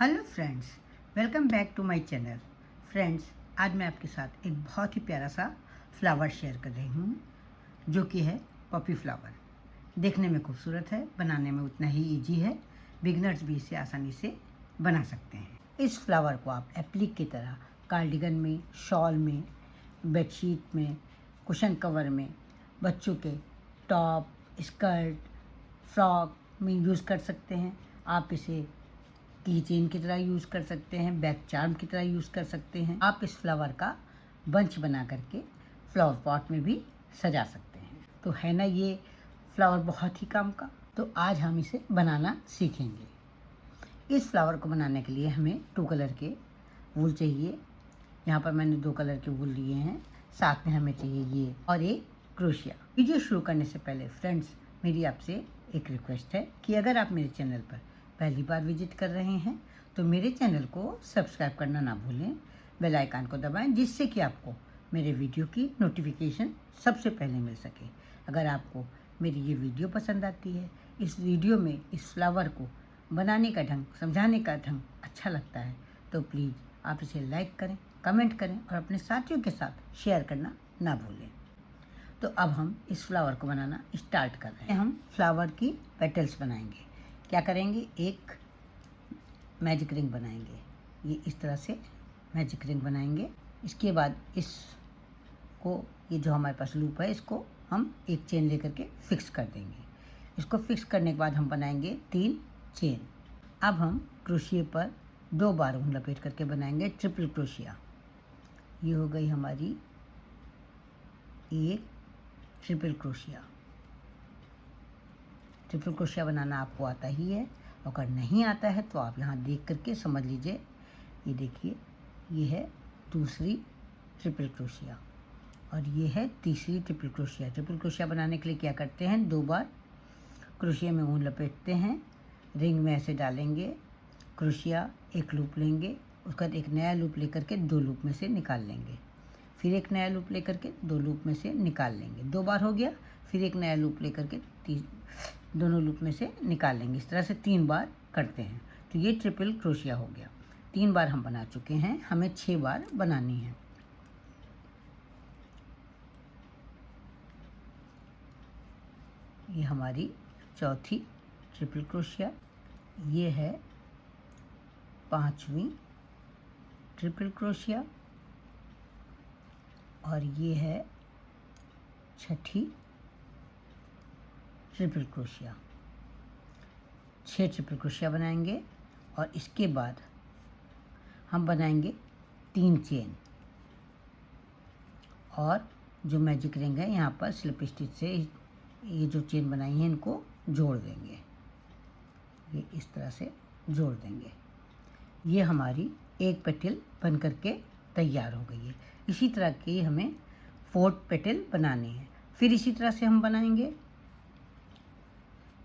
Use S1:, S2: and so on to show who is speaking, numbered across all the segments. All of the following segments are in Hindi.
S1: Hello friends, welcome back to my channel. Friends, आज मैं आपके साथ एक बहुत ही प्यारा सा फ्लावर शेयर कर रही हूँ जो कि है पॉपी फ्लावर। देखने में खूबसूरत है, बनाने में उतना ही इजी है। बिगनर्स भी इसे आसानी से बना सकते हैं। इस फ्लावर को आप एप्लिक की तरह कार्डिगन में, शॉल में, बेडशीट में, कुशन कवर में, बच्चों के टॉप, स्कर्ट, फ्रॉक में यूज़ कर सकते हैं। आप इसे की चेन की तरह यूज़ कर सकते हैं, बैक चार्म की तरह यूज़ कर सकते हैं। आप इस फ्लावर का बंच बना करके फ्लावर पॉट में भी सजा सकते हैं। तो है ना ये फ्लावर बहुत ही काम का। तो आज हम इसे बनाना सीखेंगे। इस फ्लावर को बनाने के लिए हमें 2 कलर के वूल चाहिए। यहाँ पर मैंने 2 कलर के वूल लिए हैं। साथ में हमें चाहिए ये और एक क्रोशिया। वीडियो शुरू करने से पहले फ्रेंड्स, मेरी आपसे एक रिक्वेस्ट है कि अगर आप मेरे चैनल पर पहली बार विजिट कर रहे हैं तो मेरे चैनल को सब्सक्राइब करना ना भूलें, बेल आइकन को दबाएं जिससे कि आपको मेरे वीडियो की नोटिफिकेशन सबसे पहले मिल सके। अगर आपको मेरी ये वीडियो पसंद आती है, इस वीडियो में इस फ्लावर को बनाने का ढंग, समझाने का ढंग अच्छा लगता है तो प्लीज़ आप इसे लाइक करें, कमेंट करें और अपने साथियों के साथ शेयर करना ना भूलें। तो अब हम इस फ्लावर को बनाना स्टार्ट कर रहे हैं। हम फ्लावर की पेटल्स बनाएंगे। क्या करेंगे, एक मैजिक रिंग बनाएंगे। ये इस तरह से मैजिक रिंग बनाएंगे। इसके बाद इसको, ये जो हमारे पास लूप है, इसको हम एक चेन लेकर के फिक्स कर देंगे। इसको फिक्स करने के बाद हम बनाएंगे 3 चेन। अब हम क्रोशिया पर 2 बार ऊन लपेट करके बनाएंगे ट्रिपल क्रोशिया। ये हो गई हमारी एक ट्रिपल क्रोशिया। ट्रिपल क्रोशिया बनाना आपको आता ही है, अगर नहीं आता है तो आप यहाँ देख करके समझ लीजिए। ये देखिए, ये है दूसरी ट्रिपल क्रोशिया और ये है तीसरी ट्रिपल क्रोशिया। ट्रिपल क्रोशिया बनाने के लिए क्या करते हैं, 2 बार क्रोशिया में ऊन लपेटते हैं, रिंग में ऐसे डालेंगे, क्रोशिया एक लूप लेंगे, उसके बाद एक नया लूप लेकर के 2 लूप में से निकाल लेंगे, फिर एक नया लूप लेकर के 2 लूप में से निकाल लेंगे। 2 बार हो गया, फिर एक नया लूप लेकर के दोनों लूप में से निकाल लेंगे। इस तरह से 3 बार करते हैं तो ये ट्रिपल क्रोशिया हो गया। 3 बार हम बना चुके हैं, हमें 6 बार बनानी है। ये हमारी चौथी ट्रिपल क्रोशिया, ये है 5वीं ट्रिपल क्रोशिया और ये है 6ठी ट्रिपल क्रोशिया। 6 ट्रिपल क्रोशिया बनाएंगे और इसके बाद हम बनाएंगे 3 चेन और जो मैजिक रिंग है यहाँ पर स्लिप स्टिच से ये जो चेन बनाई है इनको जोड़ देंगे। ये इस तरह से जोड़ देंगे। ये हमारी एक पेटल बन करके तैयार हो गई है। इसी तरह की हमें 4 पेटल बनानी है। फिर इसी तरह से हम बनाएंगे,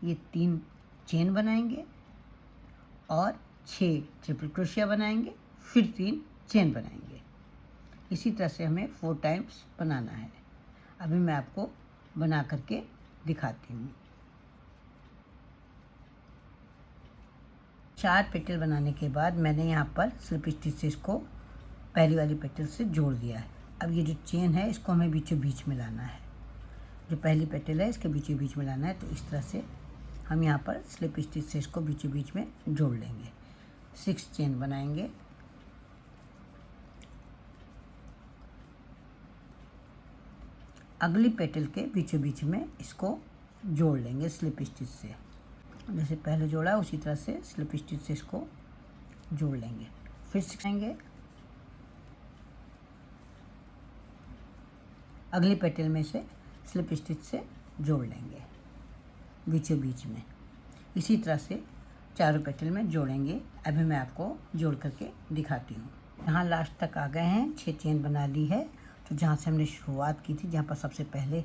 S1: ये 3 चेन बनाएंगे और 6 ट्रिपल क्रोशिया बनाएंगे, फिर 3 चेन बनाएंगे। इसी तरह से हमें 4 टाइम्स बनाना है। अभी मैं आपको बना करके दिखाती हूँ। 4 पेटल बनाने के बाद मैंने यहाँ पर स्लिप स्टिच से इसको पहली वाली पेटल से जोड़ दिया है। अब ये जो चेन है इसको हमें बीचों बीच में लाना है। जो पहली पेटल है इसके बीचों बीच में लाना है। तो इस तरह से हम यहाँ पर स्लिप स्टिच से इसको बीचों बीच में जोड़ लेंगे। 6 चेन बनाएंगे। अगली पेटल के बीचों बीच में इसको जोड़ लेंगे स्लिप स्टिच से। जैसे पहले जोड़ा उसी तरह से स्लिप स्टिच से इसको जोड़ लेंगे। फिर सिखाएंगे, अगली पेटल में से स्लिप स्टिच से जोड़ लेंगे बीचों बीच में। इसी तरह से चारों पेटल में जोड़ेंगे। अभी मैं आपको जोड़ करके दिखाती हूँ। यहाँ लास्ट तक आ गए हैं, 6 चेन बना ली है। तो जहाँ से हमने शुरुआत की थी, जहाँ पर सबसे पहले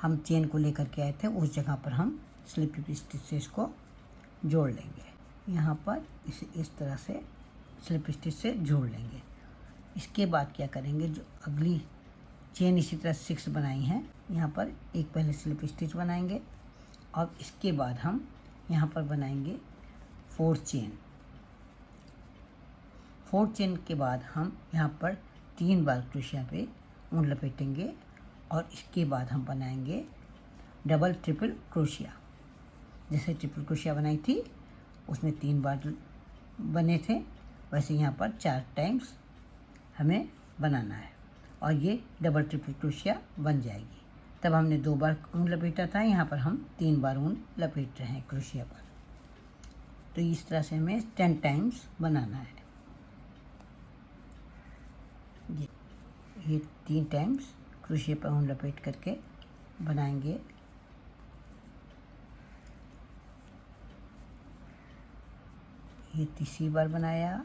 S1: हम चेन को लेकर के आए थे, उस जगह पर हम स्लिप स्टिच से इसको जोड़ लेंगे। यहाँ पर इसे इस तरह से स्लिप स्टिच से जोड़ लेंगे। इसके बाद क्या करेंगे, जो अगली चेन इसी तरह 6 बनाई हैं, यहाँ पर एक पहले स्लिप स्टिच बनाएंगे और इसके बाद हम यहाँ पर बनाएंगे 4 चेन। 4 चेन के बाद हम यहाँ पर 3 बार क्रोशिया पे ऊन लपेटेंगे और इसके बाद हम बनाएंगे डबल ट्रिपल क्रोशिया। जैसे ट्रिपल क्रोशिया बनाई थी उसमें 3 बार बने थे, वैसे यहाँ पर 4 टाइम्स हमें बनाना है और ये डबल ट्रिपल क्रोशिया बन जाएगी। तब हमने 2 बार ऊन लपेटा था, यहाँ पर हम 3 बार ऊन लपेट रहे हैं क्रोशिया पर। तो इस तरह से हमें 10 टाइम्स बनाना है। ये 3 टाइम्स क्रोशिया पर ऊन लपेट करके बनाएंगे। ये तीसरी बार बनाया,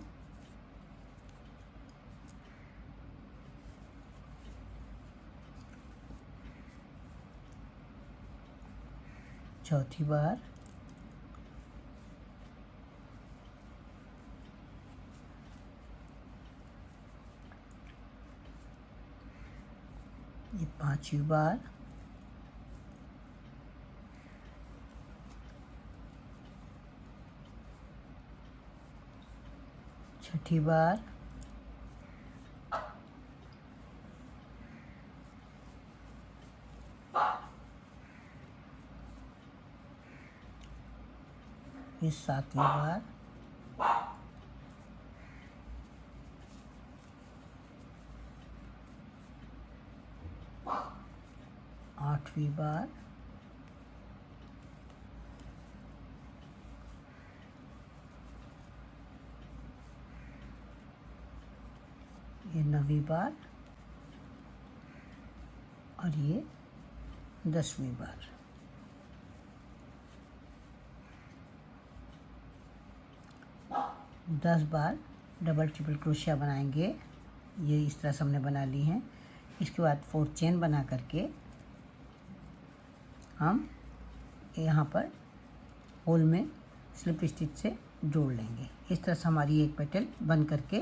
S1: चौथी बार, ये 5वीं बार, छठी बार, ये 7वीं बार, 8वीं बार, ये 9वीं बार और ये 10वीं बार। दस बार डबल ट्रिपल क्रोशिया बनाएंगे। ये इस तरह से हमने बना ली हैं। इसके बाद 4 चेन बना करके हम यहाँ पर होल में स्लिप स्टिच से जोड़ लेंगे। इस तरह से हमारी एक पेटल बन करके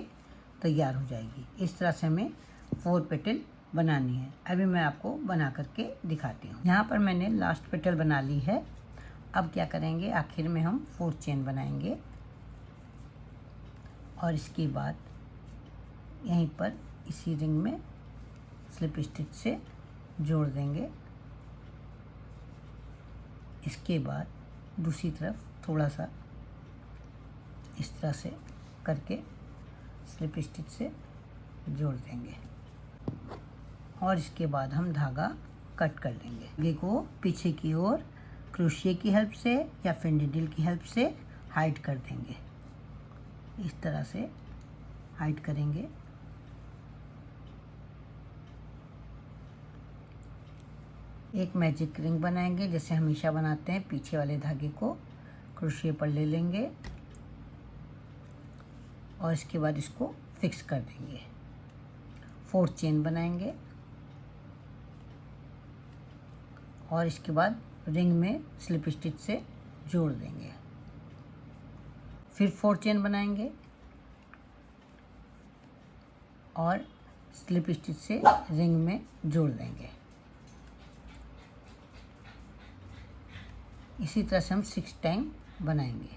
S1: तैयार हो जाएगी। इस तरह से हमें 4 पेटल बनानी है। अभी मैं आपको बना करके दिखाती हूँ। यहाँ पर मैंने लास्ट पेटल बना ली है। अब क्या करेंगे, आखिर में हम 4 चेन बनाएंगे और इसके बाद यहीं पर इसी रिंग में स्लिप स्टिच से जोड़ देंगे। इसके बाद दूसरी तरफ थोड़ा सा इस तरह से करके स्लिप स्टिच से जोड़ देंगे और इसके बाद हम धागा कट कर लेंगे। धागे को पीछे की ओर क्रोशिया की हेल्प से या फिर नीडल की हेल्प से हाइड कर देंगे। इस तरह से हाइड करेंगे। एक मैजिक रिंग बनाएंगे जैसे हमेशा बनाते हैं। पीछे वाले धागे को क्रोशिया पर ले लेंगे और इसके बाद इसको फिक्स कर देंगे। 4 चेन बनाएंगे और इसके बाद रिंग में स्लिप स्टिच से जोड़ देंगे। फिर 4 चेन बनाएंगे और स्लिप स्टिच से रिंग में जोड़ देंगे। इसी तरह से हम 6 टाइम बनाएंगे।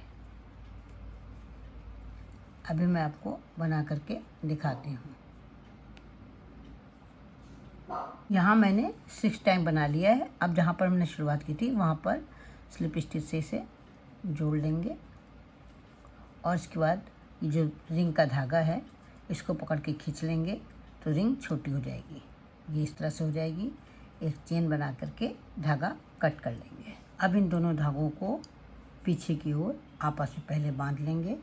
S1: अभी मैं आपको बना करके दिखाती हूँ। यहाँ मैंने 6 टाइम बना लिया है। अब जहाँ पर हमने शुरुआत की थी वहाँ पर स्लिप स्टिच से इसे जोड़ लेंगे और इसके बाद ये जो रिंग का धागा है इसको पकड़ के खींच लेंगे तो रिंग छोटी हो जाएगी। ये इस तरह से हो जाएगी। एक चेन बना करके धागा कट कर लेंगे। अब इन दोनों धागों को पीछे की ओर आपस में पहले बांध लेंगे।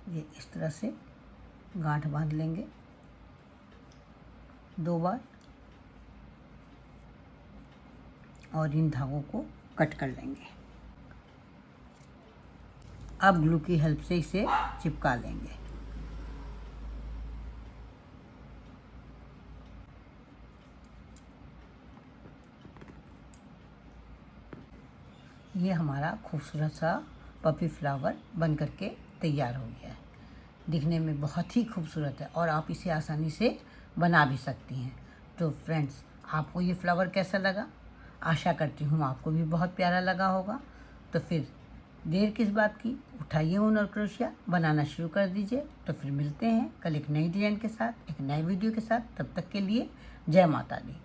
S1: ये इस तरह से गांठ बांध लेंगे 2 बार और इन धागों को कट कर लेंगे। अब ग्लू की हेल्प से इसे चिपका लेंगे। ये हमारा खूबसूरत सा पपी फ्लावर बन करके तैयार हो गया है। दिखने में बहुत ही खूबसूरत है और आप इसे आसानी से बना भी सकती हैं। तो फ्रेंड्स, आपको ये फ्लावर कैसा लगा? आशा करती हूँ आपको भी बहुत प्यारा लगा होगा। तो फिर देर किस बात की, उठाइए ऊन और क्रोशिया, बनाना शुरू कर दीजिए। तो फिर मिलते हैं कल एक नई डिजाइन के साथ, एक नए वीडियो के साथ। तब तक के लिए जय माता दी।